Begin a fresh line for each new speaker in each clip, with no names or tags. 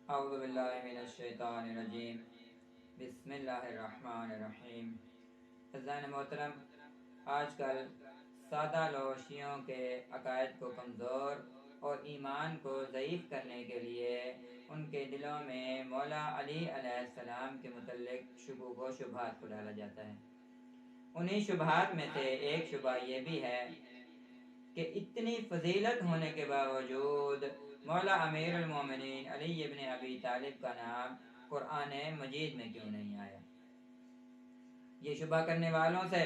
اعوذ باللہ من الشیطان الرجیم بسم اللہ الرحمن الرحیم۔ عزیزان محترم، آج کل سادہ لوگ شیعوں کے عقائد کو کمزور اور ایمان کو ضعیف کرنے کے لیے ان کے دلوں میں مولا علی علیہ السلام کے متعلق شکوک و شبہات کو ڈالا جاتا ہے۔ انہی شبہات میں سے ایک شبہ یہ بھی ہے کہ اتنی فضیلت ہونے کے باوجود مولا امیر المومنین علی ابن ابی طالب کا نام قرآن مجید میں کیوں نہیں آیا؟ یہ شبہ کرنے والوں سے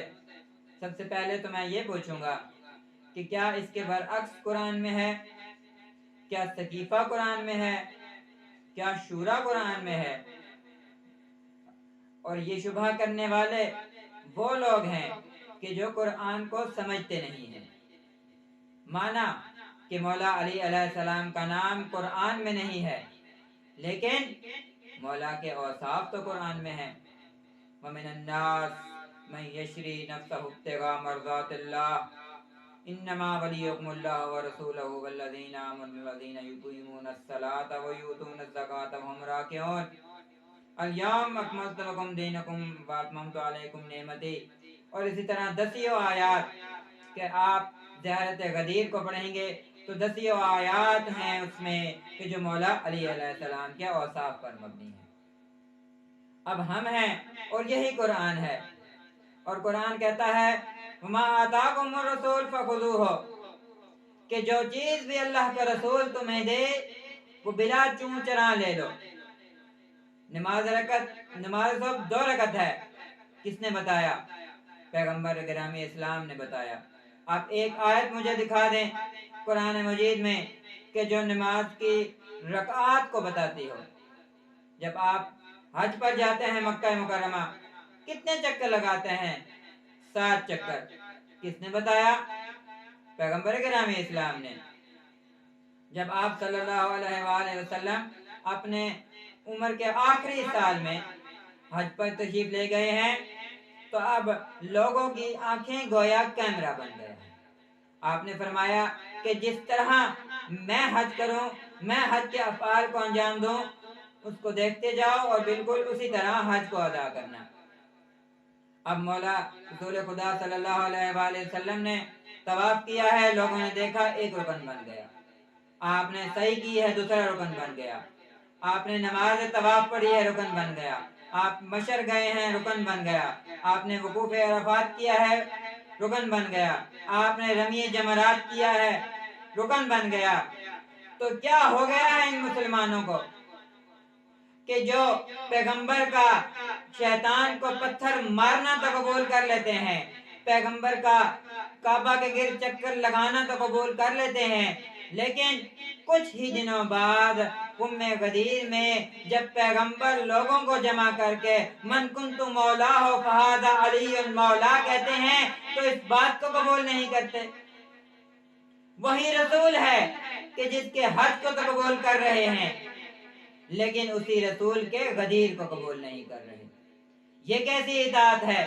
سب سے پہلے تو میں یہ پوچھوں گا کہ کیا اس کے برعکس قرآن میں ہے؟ کیا صحیفہ قرآن میں ہے؟ کیا شورا قرآن میں ہے؟ اور یہ شبہ کرنے والے وہ لوگ ہیں کہ جو قرآن کو سمجھتے نہیں ہیں۔ مانا کہ مولا علی علیہ السلام کا نام قرآن میں نہیں ہے، لیکن مولا کے اوصاف تو قرآن میں ہیں۔ وَمِنَ النَّاسِ مَن يَشْرِي نَفْسَهُ ابْتِغَاءَ مَرْضَاتِ اللَّهِ إِنَّمَا وَلِيُّكُمُ اللَّهُ وَرَسُولُهُ وَالَّذِينَ آمَنُوا الَّذِينَ يُقِيمُونَ الصَّلَاةَ وَيُؤْتُونَ الزَّكَاةَ وَهُمْ رَاكِعُونَ الْيَوْمَ أَكْمَلْتُ لَكُمْ دِينَكُمْ وَأَتْمَمْتُ عَلَيْكُمْ نِعْمَتِي، اور اسی طرح دسیوں آیات کہ آپ زیارت غدیر کو پڑھیں گے تو دسیوں آیات ہیں اس میں کہ جو مولا علی علیہ السلام کے اوصاف پر مبنی ہیں۔ اب ہم ہیں اور یہی قرآن ہے، اور قرآن کہتا ہے وَمَا آتَاكُمُ الرَّسُولُ فَخُذُوهُ، کہ جو چیز بھی اللہ کا رسول تمہیں دے وہ بلا چون چرا لے لو۔ نماز صبح 2 رکعت ہے، کس نے بتایا؟ پیغمبر گرامی اسلام نے بتایا۔ آپ ایک آیت مجھے دکھا دیں قرآن مجید میں کہ جو نماز کی رکعات کو بتاتی ہو۔ جب آپ حج پر جاتے ہیں مکہ مکرمہ کتنے چکر لگاتے ہیں؟ 7 چکر۔ کس نے بتایا؟ پیغمبر گرامی اسلام نے۔ جب آپ صلی اللہ علیہ وآلہ وسلم اپنے عمر کے آخری سال میں حج پر تشریف لے گئے ہیں تو اب لوگوں کی آنکھیں گویا کیمرہ بن گئے ہیں۔ آپ نے فرمایا کہ جس طرح میں حج کروں، میں حج کے افعال کو انجام دوں، اس کو دیکھتے جاؤ اور بالکل اسی طرح حج کو ادا کرنا۔ اب مولا رسول خدا صلی اللہ علیہ وآلہ وسلم نے طواف کیا ہے، لوگوں نے دیکھا ایک رکن بن گیا۔ آپ نے صحیح کی ہے، دوسرا رکن بن گیا۔ آپ نے نماز طواف پڑھی ہے، رکن بن گیا۔ آپ مشر گئے ہیں، رکن بن گیا۔ آپ نے وقوف عرفات کیا ہے، رکن بن گیا۔ آپ نے رمی جمرات کیا ہے، رکن بن گیا۔ تو کیا ہو گیا ہے ان مسلمانوں کو کہ جو پیغمبر کا شیطان کو پتھر مارنا تو قبول کر لیتے ہیں، پیغمبر کا کعبہ کے گرد چکر لگانا تو قبول کر لیتے ہیں، لیکن کچھ ہی دنوں بعد غدیر میں جب پیغمبر لوگوں کو جمع کر کے من کنت مولا ہو فہذا علی المولا کہتے ہیں تو اس بات کو قبول نہیں کرتے۔ وہی رسول ہے کہ جس کے حج کو تو قبول کر رہے ہیں، لیکن اسی رسول کے غدیر کو قبول نہیں کر رہے۔ یہ کیسی اطاعت ہے؟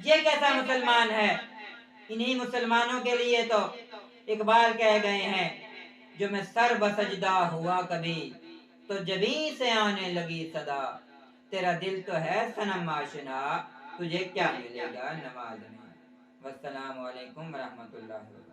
یہ کیسا مسلمان ہے؟ انہی مسلمانوں کے لیے تو اقبال کہہ گئے ہیں جو میں سر بسجدہ ہوا کبھی تو جبیں سے آنے لگی صدا، تیرا دل تو ہے صنم آشنا، تجھے کیا ملے گا نماز میں۔ والسلام علیکم ورحمۃ اللہ وبرکاتہ۔